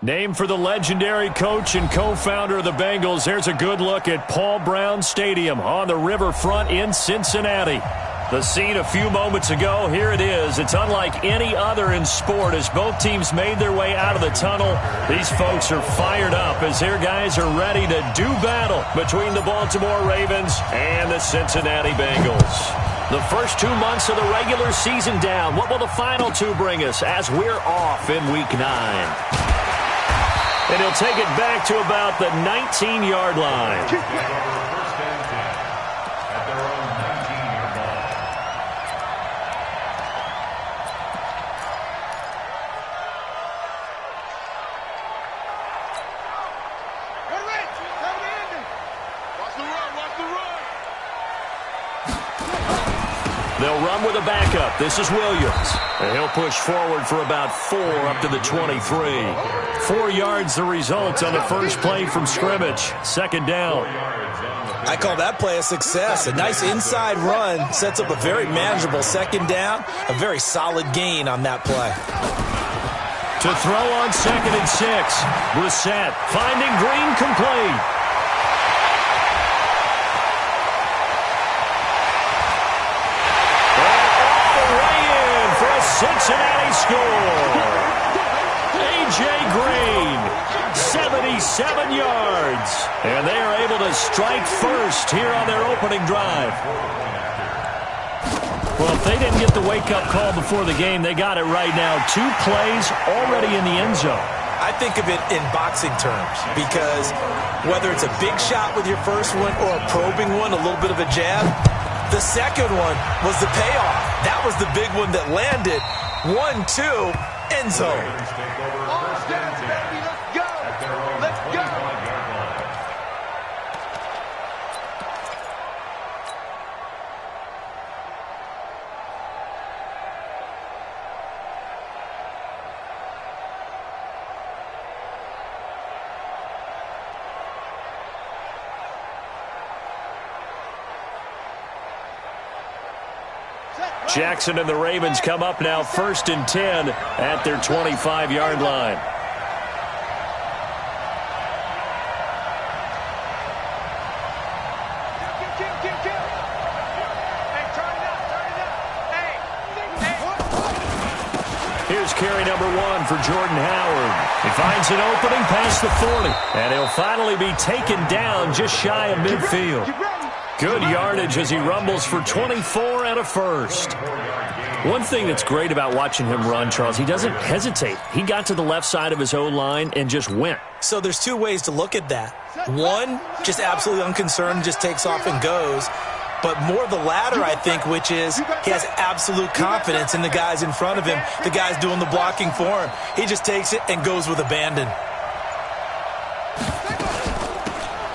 Named for the legendary coach and co-founder of the Bengals, there's a good look at Paul Brown Stadium on the riverfront in Cincinnati. The scene a few moments ago, here it is. It's unlike any other in sport as both teams made their way out of the tunnel. These folks are fired up as their guys are ready to do battle between the Baltimore Ravens and the Cincinnati Bengals. The first 2 months of the regular season down. What will the final two bring us as we're off in Week 9? And he'll take it back to about the 19-yard line. They'll run with a backup. This is Williams. And he'll push forward for about 4 up to the 23. 4 yards the result on the first play from scrimmage. Second down. I call that play a success. A nice inside run sets up a very manageable second down. A very solid gain on that play. To throw on 2nd and 6. Brissett finding Green complete. Cincinnati score. A.J. Green, 77 yards. And they are able to strike first here on their opening drive. Well, if they didn't get the wake-up call before the game, they got it right now. 2 plays already in the end zone. I think of it in boxing terms because whether it's a big shot with your first one or a probing one, a little bit of a jab, the second one was the payoff. That was the big one that landed. 1-2, end zone. Jackson and the Ravens come up now 1st and 10 at their 25-yard line. Here's carry number 1 for Jordan Howard. He finds an opening past the 40, and he'll finally be taken down just shy of midfield. Good yardage as he rumbles for 24 and a first. One thing that's great about watching him run, Charles, he doesn't hesitate. He got to the left side of his O-line and just went. So there's 2 ways to look at that. One, just absolutely unconcerned, just takes off and goes. But more the latter, I think, which is he has absolute confidence in the guys in front of him, the guys doing the blocking for him. He just takes it and goes with abandon.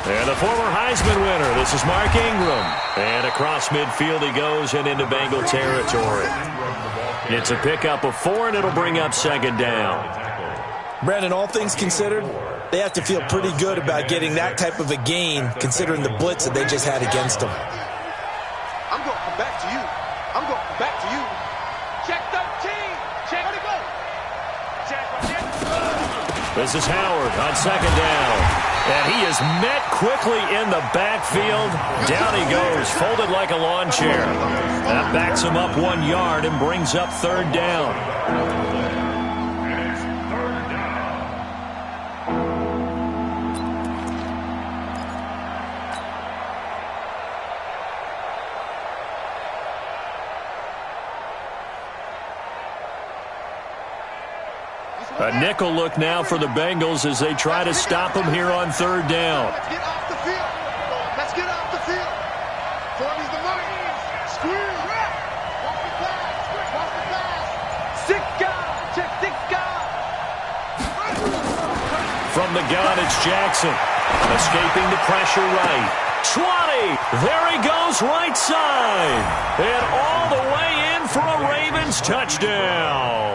And the former Heisman winner, this is Mark Ingram. And across midfield he goes and into Bengal territory. It's a pickup of 4, and it'll bring up 2nd down. Brandon, all things considered, they have to feel pretty good about getting that type of a gain, considering the blitz that they just had against them. I'm going to come back to you. I'm going to come back to you. Check 13. Check it go. Check right there. This is Howard on 2nd down. And he is met quickly in the backfield. Down he goes, folded like a lawn chair. That backs him up 1 yard and brings up 3rd down. A nickel look now for the Bengals as they try to stop him here on 3rd down. Let's get off the field. Let's get off the field. Form is the money. Squeeze. Walk the pass. Walk the pass. Sick guy. Check sick guy. From the gun, it's Jackson. Escaping the pressure right. 20. There he goes right side. And all the way in for a Ravens touchdown.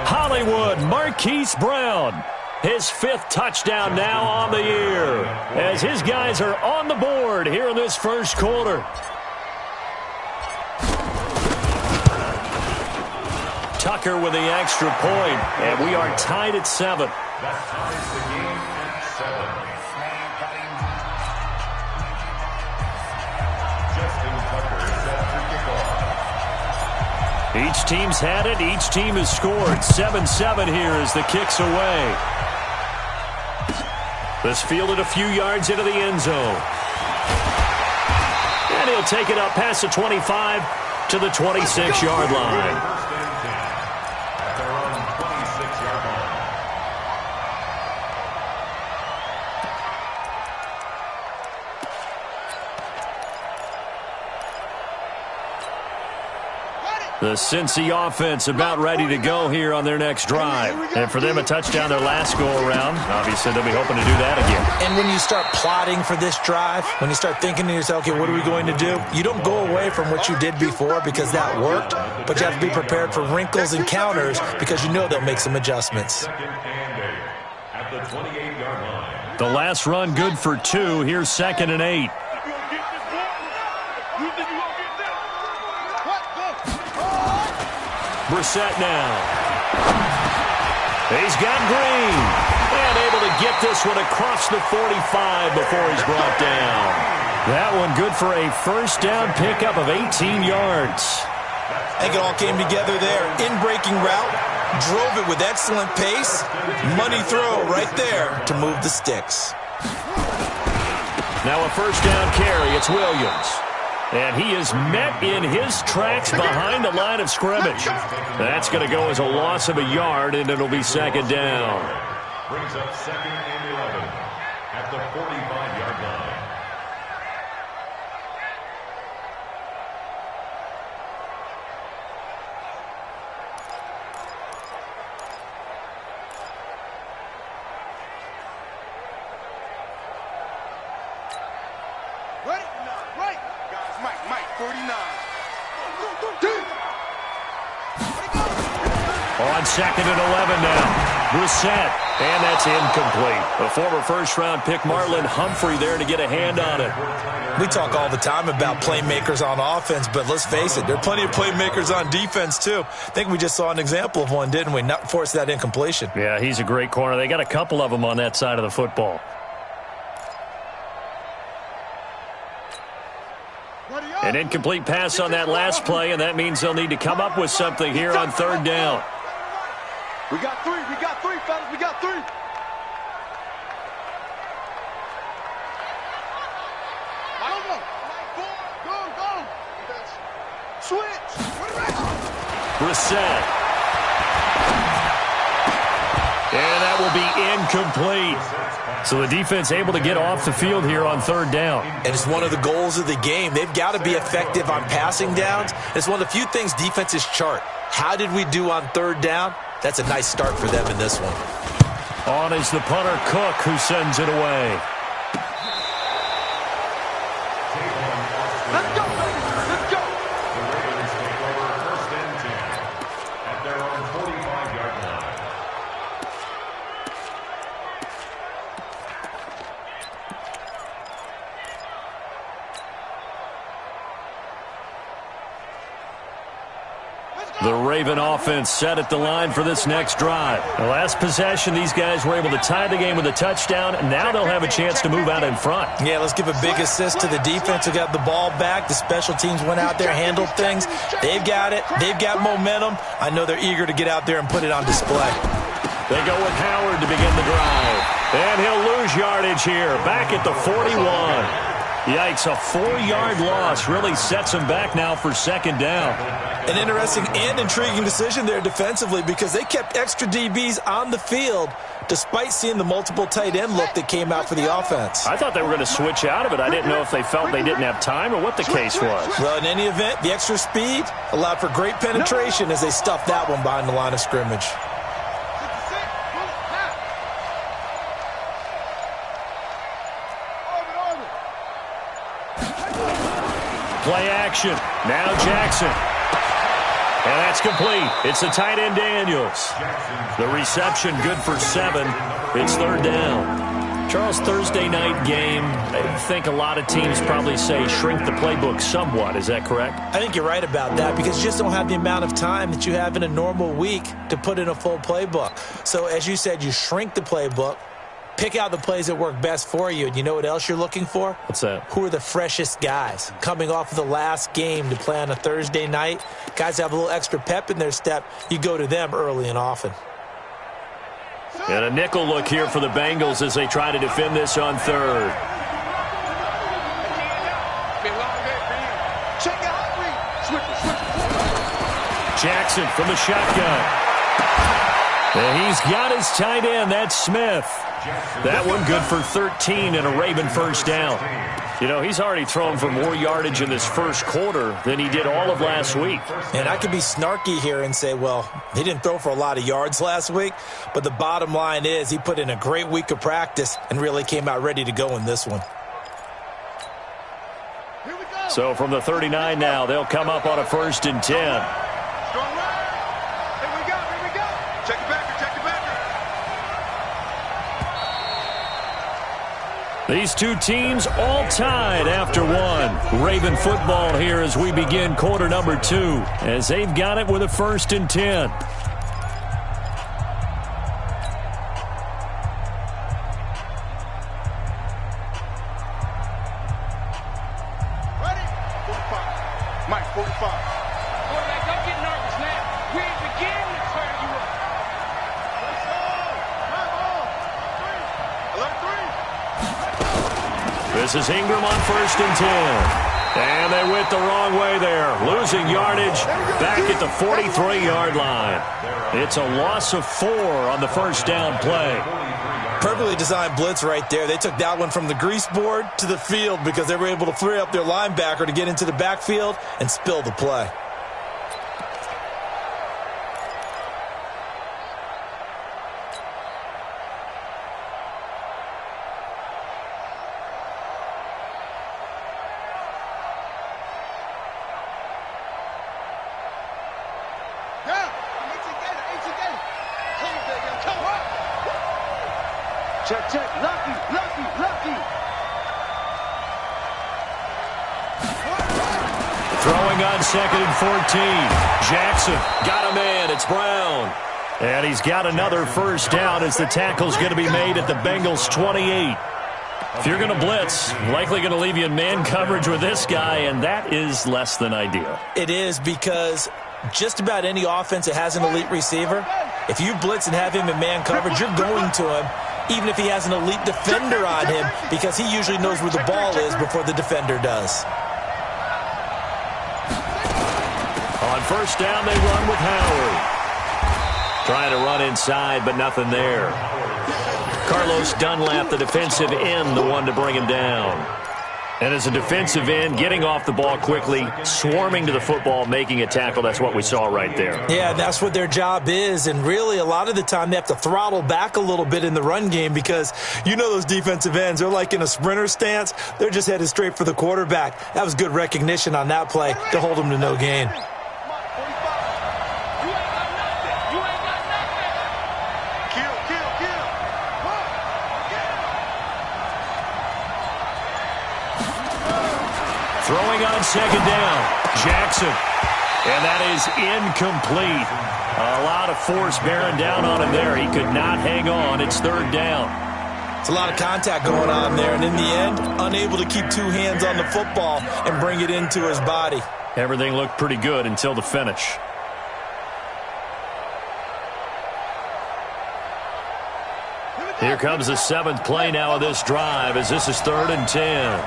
Hollywood Marquise Brown. His 5th touchdown now on the year. As his guys are on the board here in this first quarter. Tucker with the extra point, and we are tied at 7. That ties the game at 7. Justin Tucker set to kick off. Each team's had it. Each team has scored. 7-7 here as the kick's away. This fielded a few yards into the end zone. And he'll take it up past the 25 to the 26-yard line. First and 10 at their own 26-yard line. The Cincy offense about ready to go here on their next drive. And for them, a touchdown their last go-around. Obviously, they'll be hoping to do that again. And when you start plotting for this drive, when you start thinking to yourself, okay, what are we going to do? You don't go away from what you did before because that worked, but you have to be prepared for wrinkles and counters because you know they'll make some adjustments. Second and 8 at the 28-yard line. The last run good for 2. Here's 2nd and 8. Brissett now. He's got Green. And able to get this one across the 45 before he's brought down. That one good for a first down pickup of 18 yards. I think it all came together there. In-breaking route, drove it with excellent pace. Money throw right there to move the sticks. Now a first down carry. It's Williams. And he is met in his tracks behind the line of scrimmage. That's going to go as a loss of a yard, and it'll be 2nd down. Brings up 2nd and 11 at the 45-yard line. Ready? Right. Guys, Mike, 49. On 2nd and 11 now. Brissett. And that's incomplete. A former first-round pick, Marlon Humphrey, there to get a hand on it. We talk all the time about playmakers on offense, but let's face it, there are plenty of playmakers on defense, too. I think we just saw an example of one, didn't we? Not force that incompletion. Yeah, he's a great corner. They got a couple of them on that side of the football. An incomplete pass on that last play, and that means they'll need to come up with something here on 3rd down. We got 3, fellas, we got 3. Go. Switch. Brissett. And that will be incomplete. So the defense able to get off the field here on 3rd down. And it's one of the goals of the game. They've got to be effective on passing downs. It's one of the few things defenses chart. How did we do on 3rd down? That's a nice start for them in this one. On is the punter, Cook, who sends it away. Let's go, baby. Let's go. The Ravens take over 1st and 10 at their own 45-yard line. The Raven offense set at the line for this next drive. The last possession, these guys were able to tie the game with a touchdown, and now they'll have a chance to move out in front. Yeah, let's give a big assist to the defense who got the ball back. The special teams went out there, handled things. They've got it. They've got momentum. I know they're eager to get out there and put it on display. They go with Howard to begin the drive. And he'll lose yardage here, back at the 41. Yikes, a 4-yard loss really sets him back now for 2nd down. An interesting and intriguing decision there defensively because they kept extra DBs on the field despite seeing the multiple tight end look that came out for the offense. I thought they were going to switch out of it. I didn't know if they felt they didn't have time or what the case was. Well, in any event, the extra speed allowed for great penetration as they stuffed that one behind the line of scrimmage. Play action. Now Jackson. And that's complete. It's the tight end Daniels. The reception good for 7. It's 3rd down. Charles, Thursday night game, I think a lot of teams probably say shrink the playbook somewhat. Is that correct? I think you're right about that because you just don't have the amount of time that you have in a normal week to put in a full playbook. So as you said, you shrink the playbook, pick out the plays that work best for you. And you know what else you're looking for? What's that? Who are the freshest guys coming off of the last game to play on a Thursday night? Guys have a little extra pep in their step. You go to them early and often. And a nickel look here for the Bengals as they try to defend this on third. Jackson from the shotgun. And he's got his tight end. That's Smith. That one good for 13 and a Raven first down. You know, he's already thrown for more yardage in this first quarter than he did all of last week. And I could be snarky here and say, well, he didn't throw for a lot of yards last week, but the bottom line is he put in a great week of practice and really came out ready to go in this one. So from the 39 now, they'll come up on a 1st and 10. Strong right. Here we go. Check it back. These two teams all tied after one. Raven football here as we begin quarter number 2, as they've got it with a 1st and 10. Ready? 45. Mike, 45. Quarterback, don't get nervous now. We ain't beginning to turn you up. Let's go. Come on. 3. 11-3. This is Ingram on 1st and 10. And they went the wrong way there. Losing yardage back at the 43-yard line. It's a loss of 4 on the first down play. Perfectly designed blitz right there. They took that one from the grease board to the field because they were able to free up their linebacker to get into the backfield and spill the play. Check. Lucky. Throwing on 2nd and 14. Jackson got a man. It's Brown. And he's got another first down as the tackle's going to be made at the Bengals 28. If you're going to blitz, likely going to leave you in man coverage with this guy, and that is less than ideal. It is because just about any offense that has an elite receiver, if you blitz and have him in man coverage, you're going to him, even if he has an elite defender on him, because he usually knows where the ball is before the defender does. On first down, they run with Howard. Trying to run inside, but nothing there. Carlos Dunlap, the defensive end, the one to bring him down. And as a defensive end, getting off the ball quickly, swarming to the football, making a tackle, that's what we saw right there. Yeah, that's what their job is, and really a lot of the time they have to throttle back a little bit in the run game because you know those defensive ends, they're like in a sprinter stance. They're just headed straight for the quarterback. That was good recognition on that play to hold them to no gain. Throwing on second down, Jackson. And that is incomplete. A lot of force bearing down on him there. He could not hang on. It's third down. It's a lot of contact going on there, and in the end, unable to keep two hands on the football and bring it into his body. Everything looked pretty good until the finish. Here comes the 7th play now of this drive as this is 3rd and 10.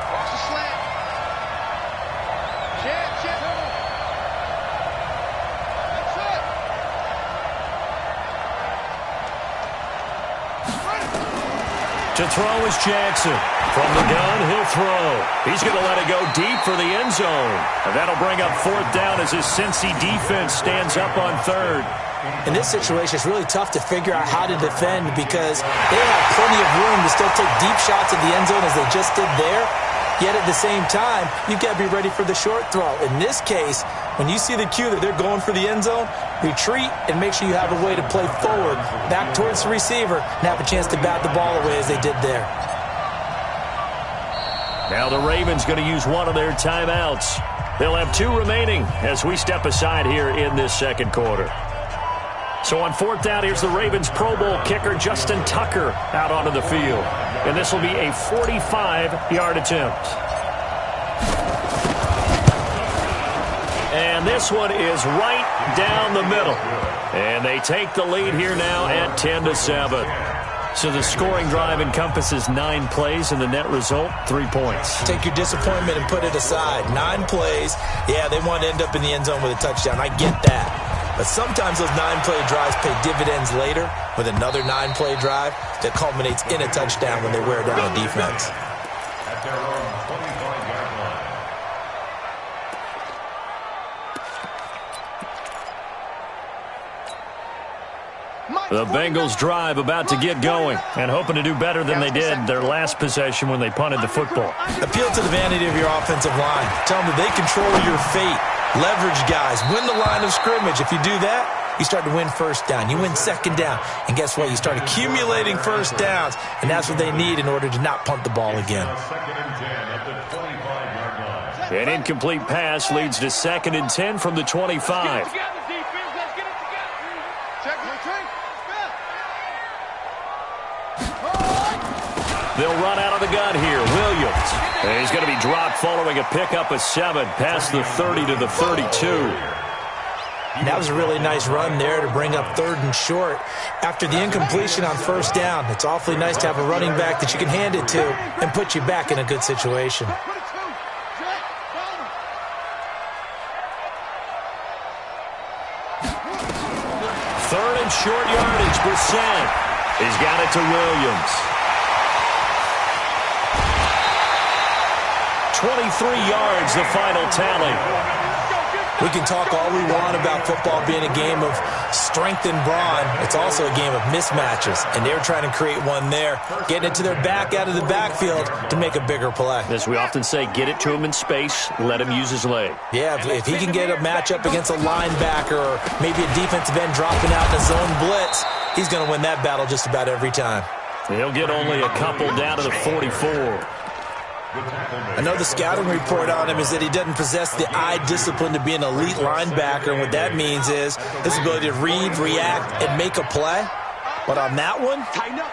To throw is Jackson. From the gun, he'll throw. He's going to let it go deep for the end zone. And that'll bring up 4th down as his Cincy defense stands up on 3rd. In this situation, it's really tough to figure out how to defend because they have plenty of room to still take deep shots at the end zone as they just did there. Yet at the same time, you've got to be ready for the short throw. In this case, when you see the cue that they're going for the end zone, retreat and make sure you have a way to play forward, back towards the receiver, and have a chance to bat the ball away as they did there. Now the Ravens going to use one of their timeouts. They'll have 2 remaining as we step aside here in this second quarter. So on 4th down, here's the Ravens Pro Bowl kicker Justin Tucker out onto the field. And this will be a 45-yard attempt. And this one is right down the middle. And they take the lead here now at 10-7. So the scoring drive encompasses 9 plays, and the net result, 3 points. Take your disappointment and put it aside. 9 plays. Yeah, they want to end up in the end zone with a touchdown. I get that. But sometimes those 9-play drives pay dividends later with another 9-play drive that culminates in a touchdown when they wear down a defense. At their own 25-yard line. The Bengals drive about to get going and hoping to do better than they did their last possession when they punted the football. Appeal to the vanity of your offensive line. Tell them that they control your fate. Leverage guys. Win the line of scrimmage. If you do that, you start to win first down. You win second down. And guess what? You start accumulating first downs. And that's what they need in order to not punt the ball again. Second and 10 at the 25-yard line. An incomplete pass leads to 2nd and 10 from the 25. They'll run out of the gun here. Williams. And he's going to be dropped following a pickup of 7 past the 30 to the 32. That was a really nice run there to bring up 3rd and short. After the incompletion on first down, it's awfully nice to have a running back that you can hand it to and put you back in a good situation. 3rd and short yardage. Brissett. He's got it to Williams. 23 yards, the final tally. We can talk all we want about football being a game of strength and brawn. It's also a game of mismatches, and they're trying to create one there, getting it to their back out of the backfield to make a bigger play. As we often say, get it to him in space, let him use his leg. Yeah, if he can get a matchup against a linebacker or maybe a defensive end dropping out in a zone blitz, he's going to win that battle just about every time. He'll get only a couple down to the 44. I know the scouting report on him is that he doesn't possess the eye discipline to be an elite linebacker, and what that means is his ability to read, react, and make a play. But on that one,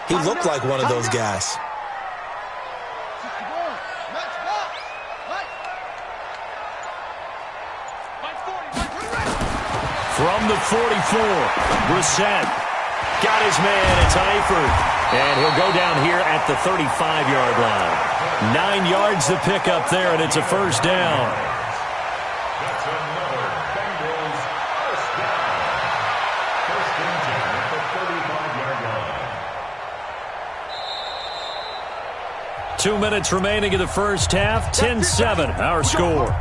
he looked like one of those guys. From the 44, Brissett got his man. It's Eifert. And he'll go down here at the 35-yard line. 9 yards to pick up there, and it's a first down. That's another Bengals first down. First and 10 at the 35-yard line. 2 minutes remaining in the first half. 10-7, our score.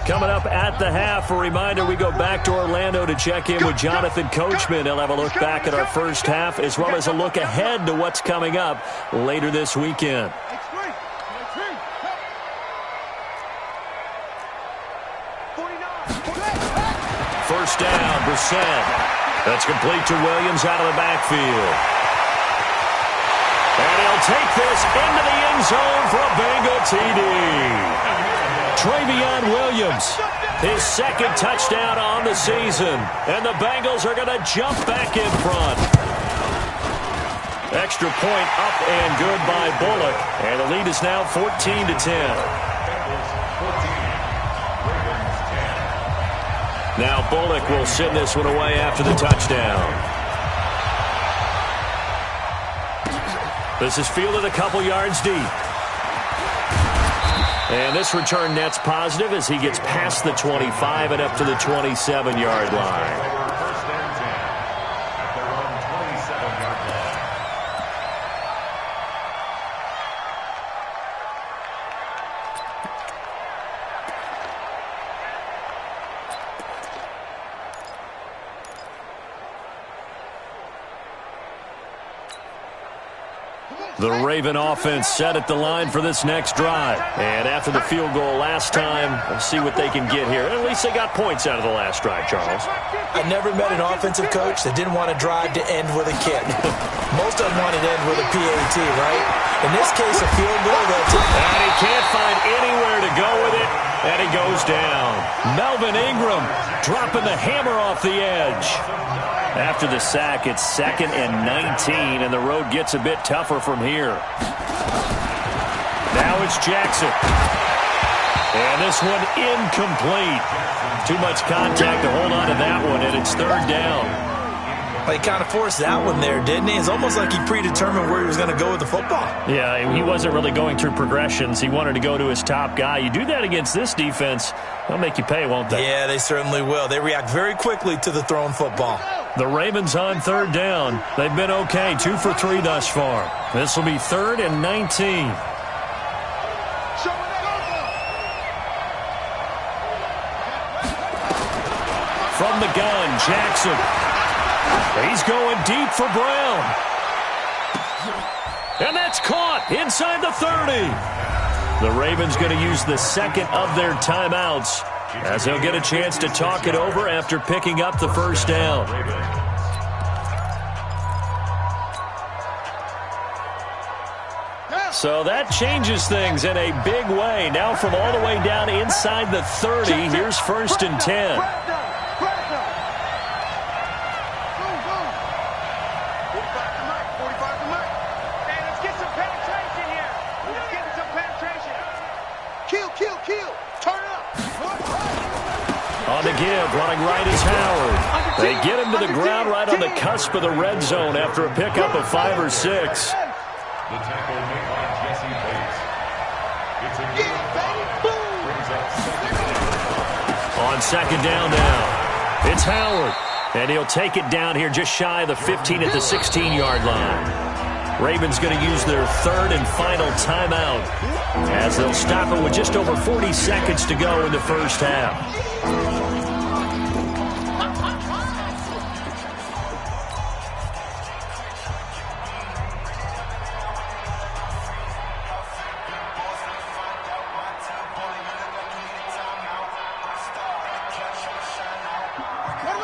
Coming up at the half, a reminder, we go back to Orlando to check in with Jonathan Coachman. He'll have a look back at our first half as well as a look ahead to what's coming up later this weekend. First down, Brissett. That's complete to Williams out of the backfield. And he'll take this into the end zone for a Bengal TD. Travion Williams, his 2nd touchdown on the season. And the Bengals are going to jump back in front. Extra point up and good by Bullock. And the lead is now 14-10. Now Bullock will send this one away after the touchdown. This is fielded a couple yards deep. And this return net's positive as he gets past the 25 and up to the 27-yard line. First and 10 at their own 27-yard line. The Raven offense set at the line for this next drive. And after the field goal last time, we'll see what they can get here. At least they got points out of the last drive, Charles. I never met an offensive coach that didn't want to drive to end with a kick. Most of them wanted to end with a PAT, right? In this case, a field goal. And he can't find anywhere to go with it, and he goes down. Melvin Ingram dropping the hammer off the edge. After the sack, it's 2nd and 19, and the road gets a bit tougher from here. Now it's Jackson. And this one incomplete. Too much contact to hold on to that one, and it's 3rd down. He kind of forced that one there, didn't he? It's almost like he predetermined where he was going to go with the football. Yeah, he wasn't really going through progressions. He wanted to go to his top guy. You do that against this defense, they'll make you pay, won't they? Yeah, they certainly will. They react very quickly to the thrown football. The Ravens on 3rd down. They've been okay, 2 for 3 thus far. This will be 3rd and 19. From the gun, Jackson. He's going deep for Brown. And that's caught inside the 30. The Ravens going to use the 2nd of their timeouts as they'll get a chance to talk it over after picking up the 1st down. So that changes things in a big way. Now from all the way down inside the 30, here's 1st and 10. On the give, running right is Howard. They get him to the ground right on the cusp of the red zone after a pickup of 5 or 6. The tackle made by Jesse Bates. It's a good brings up 2nd. On 2nd down now, it's Howard. And he'll take it down here just shy of the 15 at the 16-yard line. Ravens going to use their 3rd and final timeout as they'll stop it with just over 40 seconds to go in the 1st half.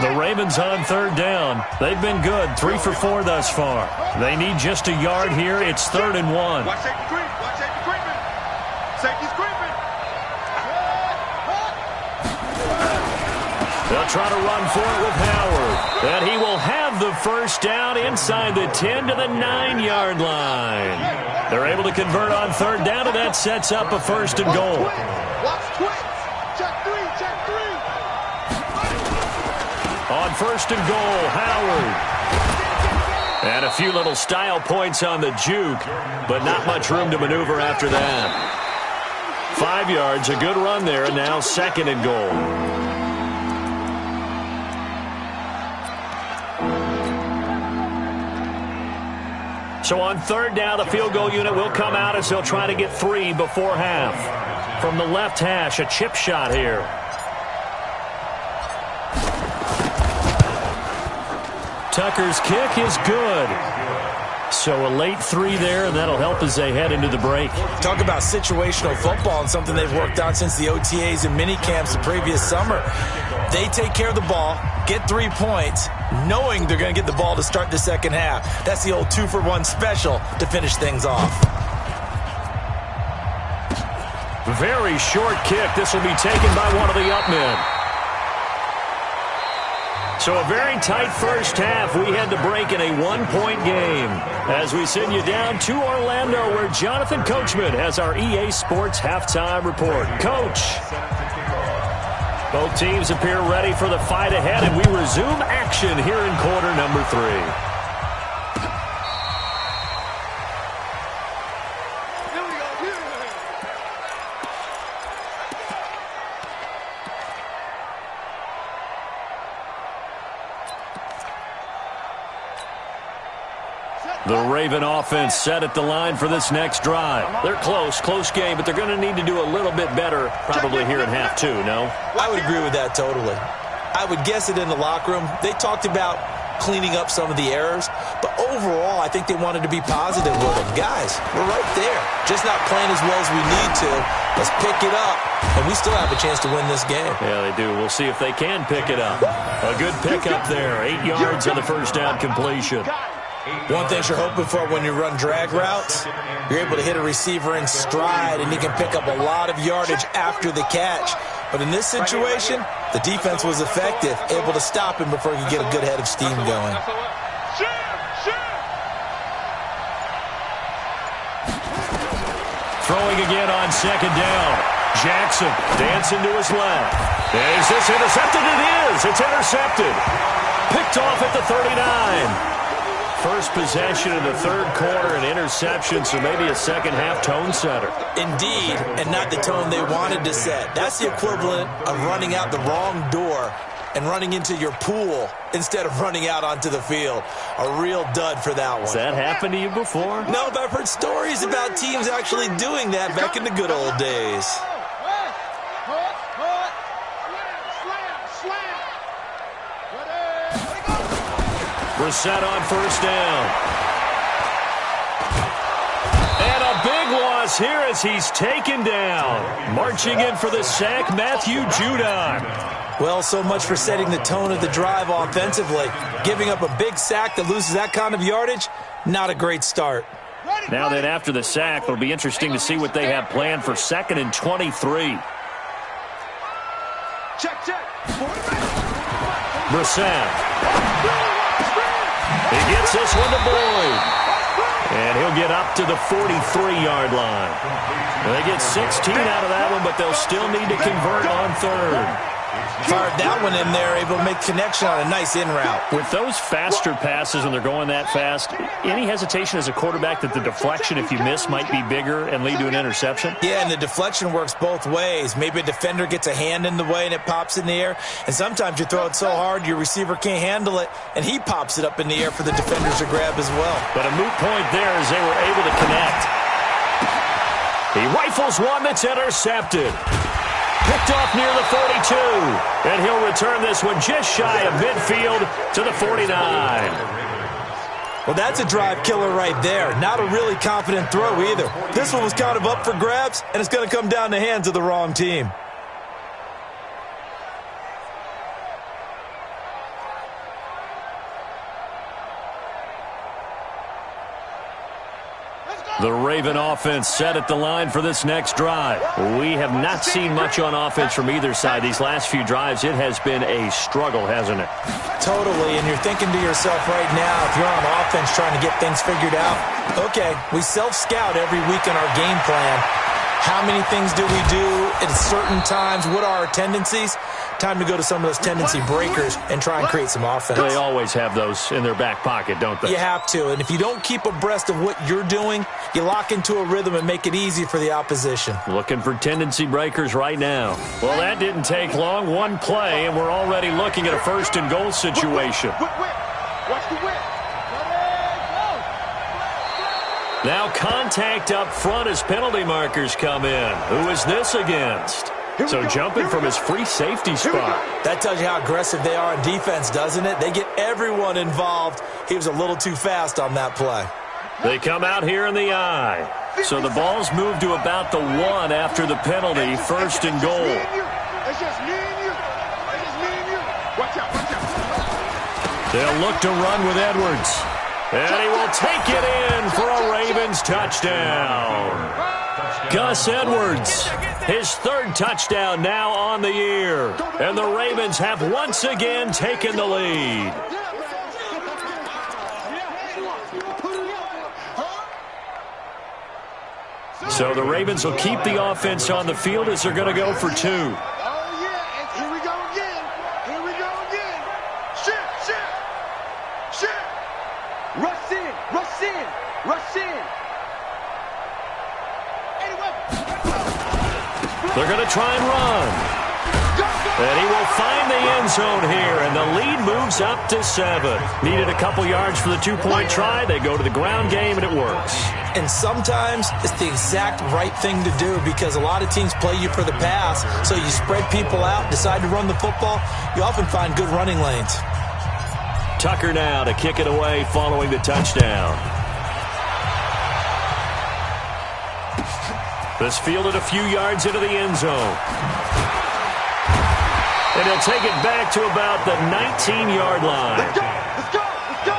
The Ravens on 3rd down. They've been good, 3 for 4 thus far. They need just a yard here. It's 3rd and 1. Watch safety creep. Watch safety creeping. Safety's creeping. They'll try to run for it with Howard. And he will have the 1st down inside the 10 to the 9-yard line. They're able to convert on 3rd down, and that sets up a 1st and goal. Watch twins. Check 3. Check 3. On 1st and goal, Howard. And a few little style points on the juke, but not much room to maneuver after that. 5 yards, a good run there, and now 2nd and goal. So on 3rd down, the field goal unit will come out as they'll try to get 3 before half. From the left hash, a chip shot here. Tucker's kick is good. So a late 3 there, and that'll help as they head into the break. Talk about situational football and something they've worked on since the OTAs and mini camps the previous summer. They take care of the ball, get 3 points, knowing they're going to get the ball to start the 2nd half. That's the old 2-for-1 special to finish things off. Very short kick. This will be taken by one of the up men. So a very tight 1st half. We had to break in a 1-point game as we send you down to Orlando where Jonathan Coachman has our EA Sports halftime report. Coach. Both teams appear ready for the fight ahead, and we resume action here in quarter number 3. The Raven offense set at the line for this next drive. They're close game, but they're going to need to do a little bit better probably here in half 2, no? I would agree with that totally. I would guess it in the locker room. They talked about cleaning up some of the errors. But overall, I think they wanted to be positive with them. Guys, we're right there. Just not playing as well as we need to. Let's pick it up, and we still have a chance to win this game. Yeah, they do. We'll see if they can pick it up. A good pickup there. 8 yards on the first down completion. One thing you're hoping for when you run drag routes, you're able to hit a receiver in stride, and he can pick up a lot of yardage after the catch. But in this situation, the defense was effective, able to stop him before he could get a good head of steam going. Throwing again on second down. Jackson dancing to his left. Is this intercepted? It is. It's intercepted. Picked off at the 39. First possession in the third quarter, an interception, so maybe a second-half tone setter. Indeed, and not the tone they wanted to set. That's the equivalent of running out the wrong door and running into your pool instead of running out onto the field. A real dud for that one. Has that happened to you before? No, but I've heard stories about teams actually doing that back in the good old days. Brissett on first down. And a big loss here as he's taken down. Marching in for the sack, Matthew Judon. Well, so much for setting the tone of the drive offensively. Giving up a big sack that loses that kind of yardage, not a great start. Now then, after the sack, it'll be interesting to see what they have planned for 2nd and 23. Check. Brissett. He gets this one to Boyd. And he'll get up to the 43-yard line. They get 16 out of that one, but they'll still need to convert on third. Fired that one in there, able to make connection on a nice in route. With those faster passes when they're going that fast, any hesitation as a quarterback that the deflection, if you miss, might be bigger and lead to an interception? Yeah, and the deflection works both ways. Maybe a defender gets a hand in the way and it pops in the air. And sometimes you throw it so hard your receiver can't handle it, and he pops it up in the air for the defenders to grab as well. But a moot point there as they were able to connect. He rifles one that's intercepted. Picked off near the 42. And he'll return this one just shy of midfield to the 49. Well, that's a drive killer right there. Not a really confident throw either. This one was kind of up for grabs, and it's going to come down the hands of the wrong team. The Raven offense set at the line for this next drive. We have not seen much on offense from either side. These last few drives, it has been a struggle, hasn't it? Totally, and you're thinking to yourself right now, if you're on offense trying to get things figured out, okay, we self-scout every week in our game plan. How many things do we do at certain times? What are our tendencies? Time to go to some of those tendency breakers and try and create some offense. They always have those in their back pocket, don't they? You have to, and if you don't keep abreast of what you're doing, you lock into a rhythm and make it easy for the opposition. Looking for tendency breakers right now. Well, that didn't take long. One play, and we're already looking at a 1st and goal situation. Watch the whip. Now contact up front as penalty markers come in. Who is this against? So jumping from his free safety spot. That tells you how aggressive they are on defense, doesn't it? They get everyone involved. He was a little too fast on that play. They come out here in the I. So the ball's moved to about the 1 after the penalty, 1st and goal. It's just me and you. It's just me and you. Watch out. They'll look to run with Edwards. And he will take it in for a Ravens touchdown. Gus Edwards, his 3rd touchdown now on the year. And the Ravens have once again taken the lead. So the Ravens will keep the offense on the field as they're going to go for 2. Oh, yeah. And here we go again. Shift. Rush in. They're going to try and run. And he will find the end zone here, and the lead moves up to 7. Needed a couple yards for the 2-point try. They go to the ground game, and it works. And sometimes it's the exact right thing to do because a lot of teams play you for the pass, so you spread people out, decide to run the football. You often find good running lanes. Tucker now to kick it away following the touchdown. This fielded a few yards into the end zone. And he'll take it back to about the 19-yard line. Let's go! Let's go! Let's go!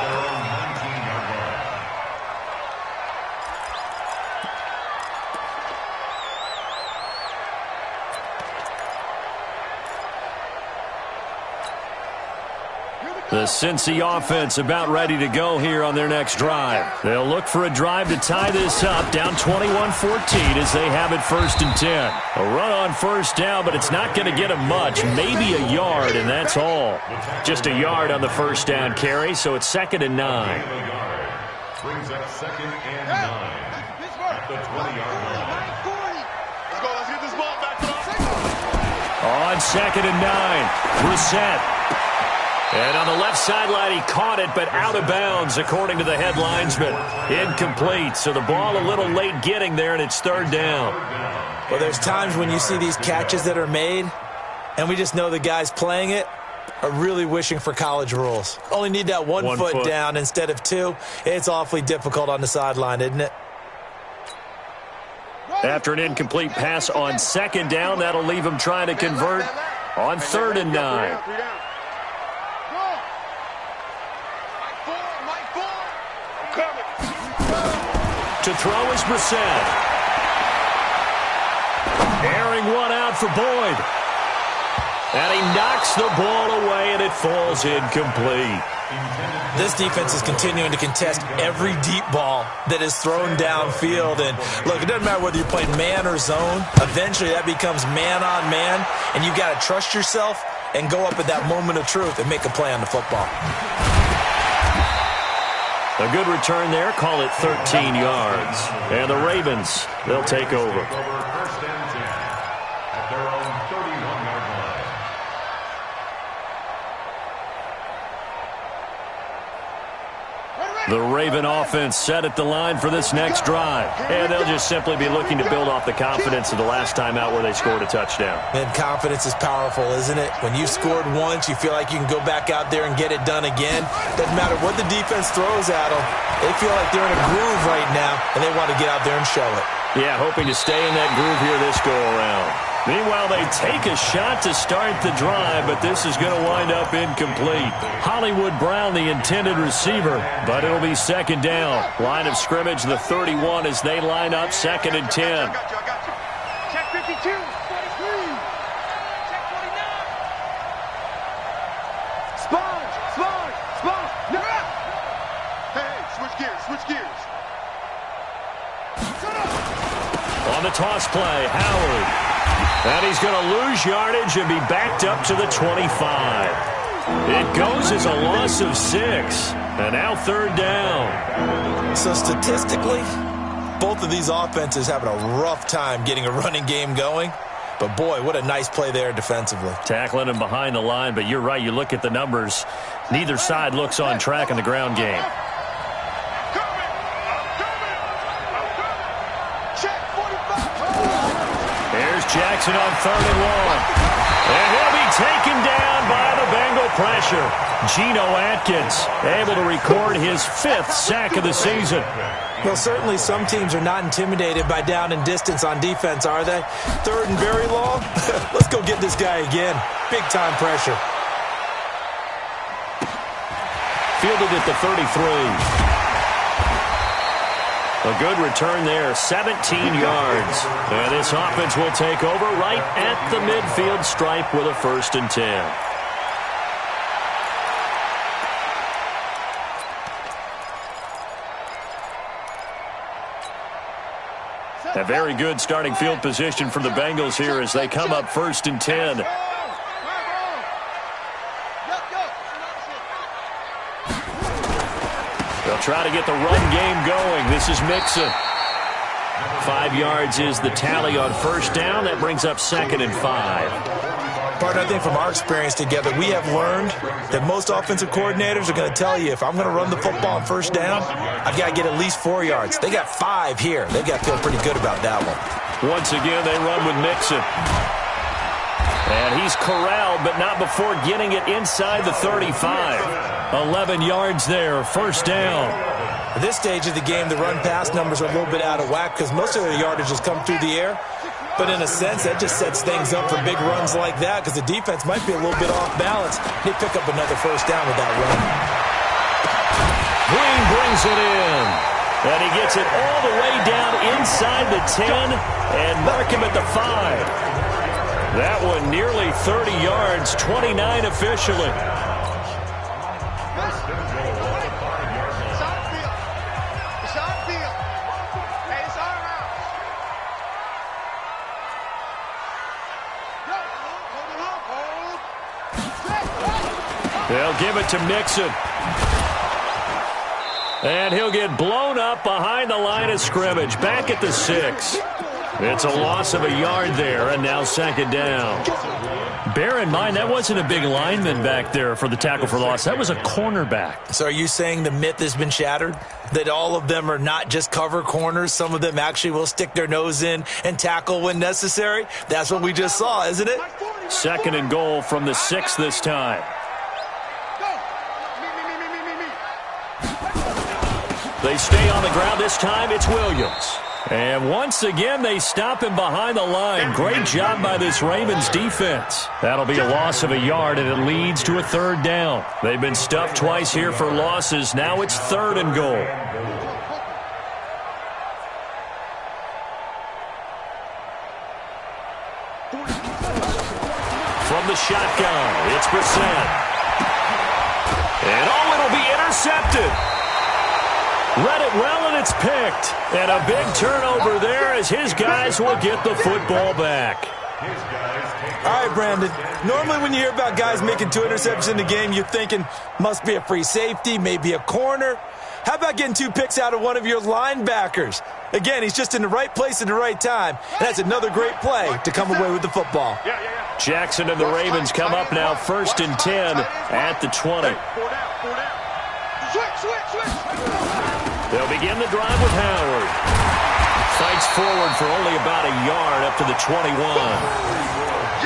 The Cincy offense about ready to go here on their next drive. They'll look for a drive to tie this up, down 21-14 as they have it 1st and 10. A run on first down, but it's not going to get them much, maybe a yard, and that's all. Just a yard on the first down carry, so it's 2nd and 9. Brings up 2nd and 9 at the 20-yard line. Let's go. Let's get this ball back to On 2nd and 9, Brissett. And on the left sideline, he caught it, but out of bounds, according to the head linesman. Incomplete, so the ball a little late getting there, and it's 3rd down. Well, there's times when you see these catches that are made, and we just know the guys playing it are really wishing for college rules. Only need that one foot down instead of 2. It's awfully difficult on the sideline, isn't it? After an incomplete pass on 2nd down, that'll leave him trying to convert on 3rd and 9. To throw is Brissett. Airing one out for Boyd. And he knocks the ball away, and it falls incomplete. This defense is continuing to contest every deep ball that is thrown downfield. And, look, it doesn't matter whether you're playing man or zone. Eventually, that becomes man on man, and you've got to trust yourself and go up at that moment of truth and make a play on the football. A good return there. Call it 13 yards. And the Ravens, they'll take over. 1st and 10 at their own 31-yard line. The Raven offense set at the line for this next drive. And they'll just simply be looking to build off the confidence of the last time out where they scored a touchdown. And confidence is powerful, isn't it? When you scored once, you feel like you can go back out there and get it done again. Doesn't matter what the defense throws at them. They feel like they're in a groove right now, and they want to get out there and show it. Yeah, hoping to stay in that groove here this go-around. Meanwhile, they take a shot to start the drive, but this is going to wind up incomplete. Hollywood Brown, the intended receiver, but it'll be 2nd down. Line of scrimmage, the 31 as they line up 2nd and 10. I got you. Check 52. 43. Check 49. Sponge. No. Hey, switch gears. On the toss play, Howard. And he's going to lose yardage and be backed up to the 25. It goes as a loss of 6. And now 3rd down. So statistically, both of these offenses having a rough time getting a running game going. But, boy, what a nice play there defensively. Tackling him behind the line, but you're right. You look at the numbers. Neither side looks on track in the ground game. Jackson on 3rd and long. And he'll be taken down by the Bengal pressure. Geno Atkins able to record his 5th sack of the season. Well, certainly some teams are not intimidated by down and distance on defense, are they? 3rd and very long? Let's go get this guy again. Big-time pressure. Fielded at the 33. A good return there, 17 yards. And this offense will take over right at the midfield stripe with a 1st and 10. A very good starting field position for the Bengals here as they come up 1st and 10. They'll try to get the run game going. This is Mixon. 5 yards is the tally on 1st down. That brings up 2nd and 5. Partner, I think from our experience together, we have learned that most offensive coordinators are going to tell you, if I'm going to run the football on 1st down, I've got to get at least 4 yards. They got 5 here. They've got to feel pretty good about that one. Once again, they run with Mixon. And he's corralled, but not before getting it inside the 35. 11 yards there, first down. At this stage of the game, the run-pass numbers are a little bit out of whack because most of their yardage has come through the air. But in a sense, that just sets things up for big runs like that because the defense might be a little bit off balance. They pick up another first down with that run. Green brings it in. And he gets it all the way down inside the 10 and mark him at the 5. That one nearly 30 yards, 29 officially. They'll give it to Mixon. And he'll get blown up behind the line of scrimmage, back at the 6. It's a loss of a yard there, and now second down. Bear in mind, that wasn't a big lineman back there for the tackle for loss. That was a cornerback. So are you saying the myth has been shattered? That all of them are not just cover corners? Some of them actually will stick their nose in and tackle when necessary? That's what we just saw, isn't it? Second and goal from the 6 this time. They stay on the ground. This time it's Williams. And once again, they stop him behind the line. Great job by this Ravens defense. That'll be a loss of a yard, and it leads to a third down. They've been stuffed twice here for losses. Now it's third and goal. From the shotgun, it's Brissett. And it'll be intercepted. Read it well, and it's picked. And a big turnover there as his guys will get the football back. All right, Brandon. Normally when you hear about guys making 2 interceptions in the game, you're thinking must be a free safety, maybe a corner. How about getting 2 picks out of one of your linebackers? Again, he's just in the right place at the right time. And that's another great play to come away with the football. Jackson and the Ravens come up now first and 10 at the 20. They'll begin the drive with Howard. Fights forward for only about a yard up to the 21.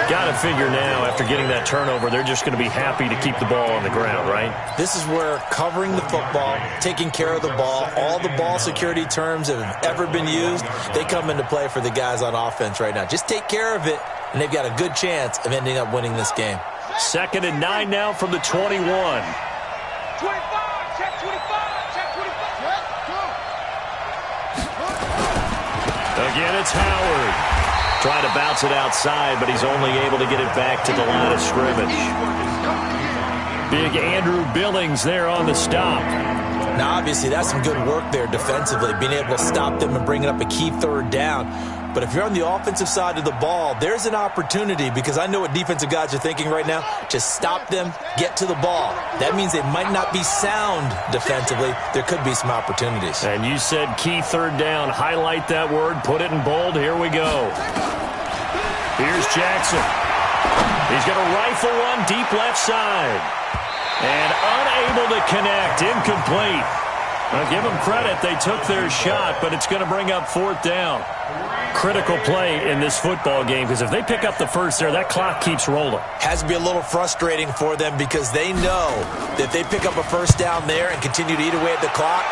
Got to figure now, after getting that turnover, they're just going to be happy to keep the ball on the ground, right? This is where covering the football, taking care of the ball, all the ball security terms that have ever been used, they come into play for the guys on offense right now. Just take care of it, and they've got a good chance of ending up winning this game. Second and 9 now from the 21. 25, check 25, check 25. Again, it's Howard. Trying to bounce it outside, but he's only able to get it back to the line of scrimmage. Big Andrew Billings there on the stop. Now, obviously, that's some good work there defensively, being able to stop them and bringing up a key third down. But if you're on the offensive side of the ball, there's an opportunity because I know what defensive guys are thinking right now. Just stop them, get to the ball. That means they might not be sound defensively. There could be some opportunities. And you said key third down. Highlight that word. Put it in bold. Here we go. Here's Jackson. He's going to rifle one deep left side. And unable to connect. Incomplete. I'll give them credit. They took their shot, but it's going to bring up fourth down. Critical play in this football game because if they pick up the first there, that clock keeps rolling. Has to be a little frustrating for them because they know that if they pick up a first down there and continue to eat away at the clock,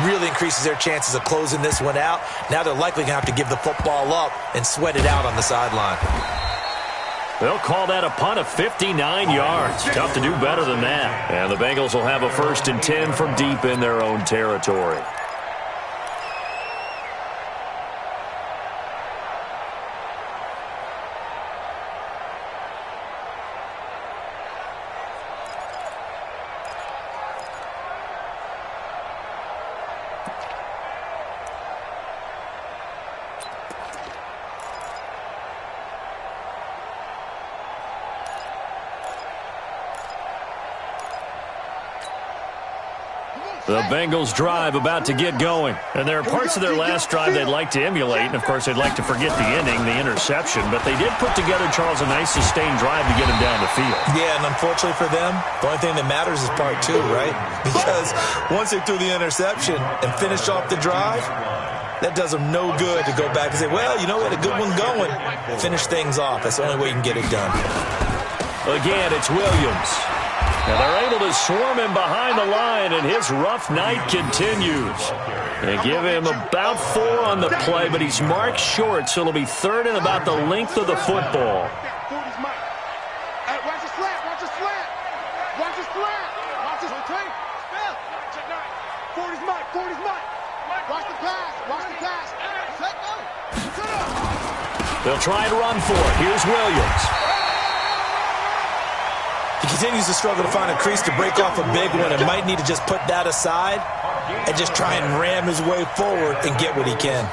really increases their chances of closing this one out. Now they're likely going to have to give the football up and sweat it out on the sideline. They'll call that a punt of 59 yards. Tough to do better than that. And the Bengals will have a first and 10 from deep in their own territory. The Bengals drive about to get going. And there are parts of their last drive they'd like to emulate. And, of course, they'd like to forget the ending, the interception. But they did put together, Charles, a nice sustained drive to get him down the field. Yeah, and unfortunately for them, the only thing that matters is part 2, right? Because once they threw the interception and finished off the drive, that does them no good to go back and say, well, you know, we had a good one going. Finish things off. That's the only way you can get it done. Again, it's Williams. And they're able to swarm him behind the line, and his rough night continues. They give him about 4 on the play, but he's marked short, so it'll be 3rd and about the length of the football. Watch the slant, watch the slant. Watch the slant. Watch the slant. 40's Mike, 40's Mike. Watch the pass, watch the pass. Set up. Set up. They'll try and run for it. Here's Williams. He continues to struggle to find a crease to break off a big one and might need to just put that aside and just try and ram his way forward and get what he can.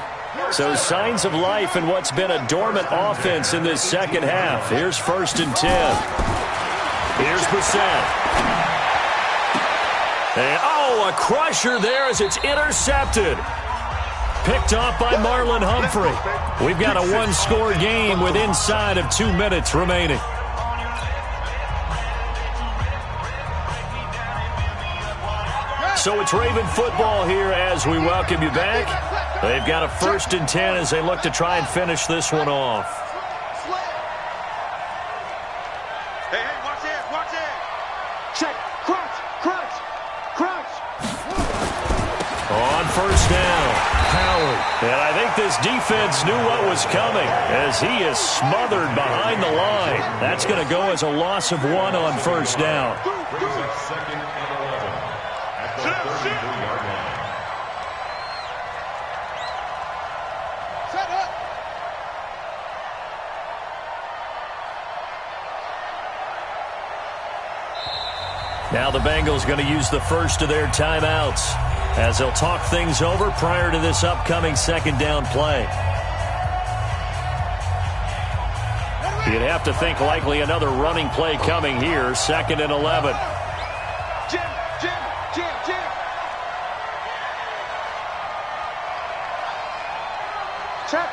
So signs of life in what's been a dormant offense in this second half. Here's 1st and 10. Here's Brissett. And, a crusher there as it's intercepted. Picked off by Marlon Humphrey. We've got a 1-score game with inside of 2 minutes remaining. So it's Raven football here as we welcome you back. They've got a 1st and 10 as they look to try and finish this one off. Hey, watch it, watch it. Check, crunch, crunch, crunch. On 1st down, Howard. And I think this defense knew what was coming as he is smothered behind the line. That's going to go as a loss of 1 on 1st down. Brings up 2nd and 11 at the 33-yard line. Set up. Now the Bengals going to use the first of their timeouts as they'll talk things over prior to this upcoming 2nd down play. You'd have to think likely another running play coming here, 2nd and 11. Jim. Check.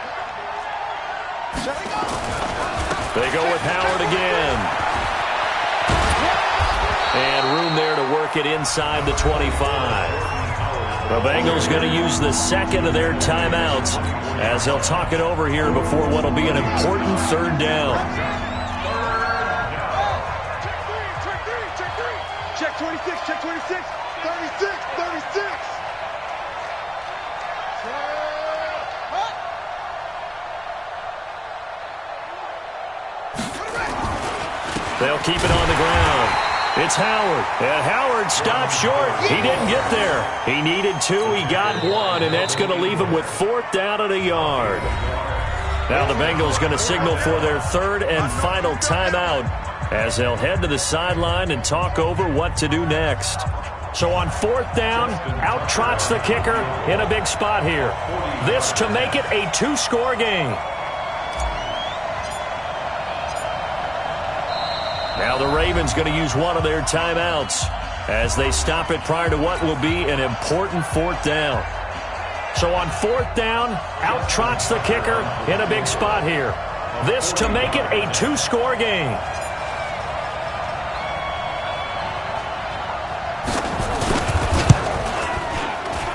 They go with Howard again. And room there to work it inside the 25. The Bengals going to use the 2nd of their timeouts as they'll talk it over here before what will be an important 3rd down. Check 26, check 26, 36, 36. They'll keep it on the ground. It's Howard, and Howard stopped short. He didn't get there. He needed 2, he got 1, and that's going to leave him with 4th down and a yard. Now the Bengals going to signal for their 3rd and final timeout as they'll head to the sideline and talk over what to do next. So on 4th down, out trots the kicker in a big spot here. This to make it a 2-score game. Now the Ravens going to use one of their timeouts as they stop it prior to what will be an important 4th down. So on 4th down, out trots the kicker in a big spot here. This to make it a 2-score game.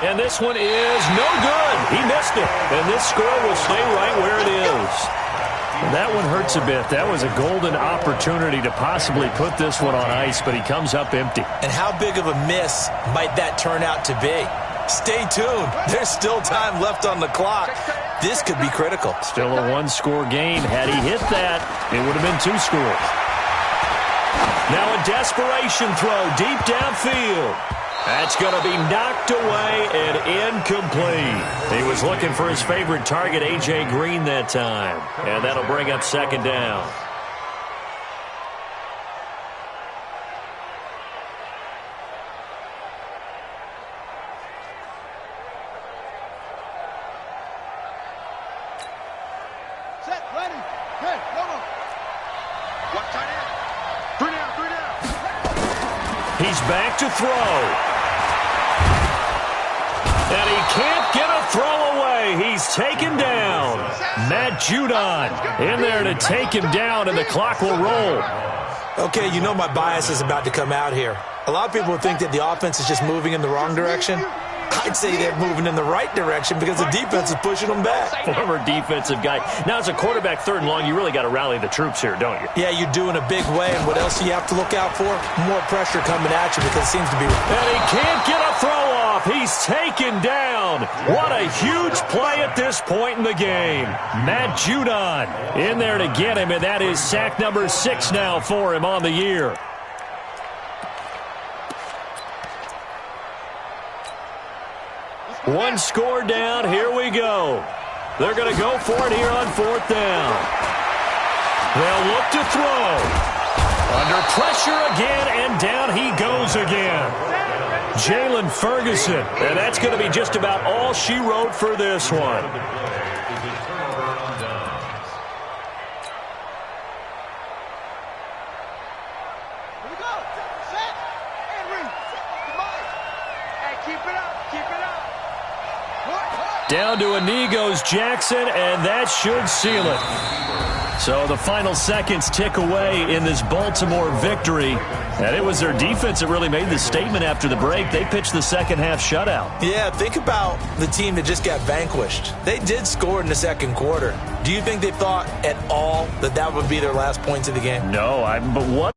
And this one is no good. He missed it. And this score will stay right where it is. That one hurts a bit. That was a golden opportunity to possibly put this one on ice, but he comes up empty. And how big of a miss might that turn out to be? Stay tuned. There's still time left on the clock. This could be critical. Still a 1-score game. Had he hit that, it would have been 2 scores. Now a desperation throw deep downfield. That's going to be knocked away and incomplete. He was looking for his favorite target, A.J. Green, that time. And that'll bring up 2nd down. Set, ready. Hey, come on. What tight end? 3 down, 3 down. He's back to throw. And he can't get a throw away. He's taken down. Matt Judon in there to take him down, and the clock will roll. Okay, you know my bias is about to come out here. A lot of people would think that the offense is just moving in the wrong direction. I'd say they're moving in the right direction because the defense is pushing them back. Former defensive guy. Now, as a quarterback, 3rd and long, you really got to rally the troops here, don't you? Yeah, you do in a big way. And what else do you have to look out for? More pressure coming at you because it seems to be. And he can't get a throw off. He's taken down. What a huge play at this point in the game. Matt Judon in there to get him, and that is sack number 6 now for him on the year. One score down. Here we go. They're going to go for it here on 4th down. They'll look to throw. Under pressure again, and down he goes again. Jalen Ferguson. And that's going to be just about all she wrote for this one. Down to a knee goes Jackson, and that should seal it. So the final seconds tick away in this Baltimore victory. And it was their defense that really made the statement after the break. They pitched the second half shutout. Yeah, think about the team that just got vanquished. They did score in the second quarter. Do you think they thought at all that that would be their last points of the game? No, but what?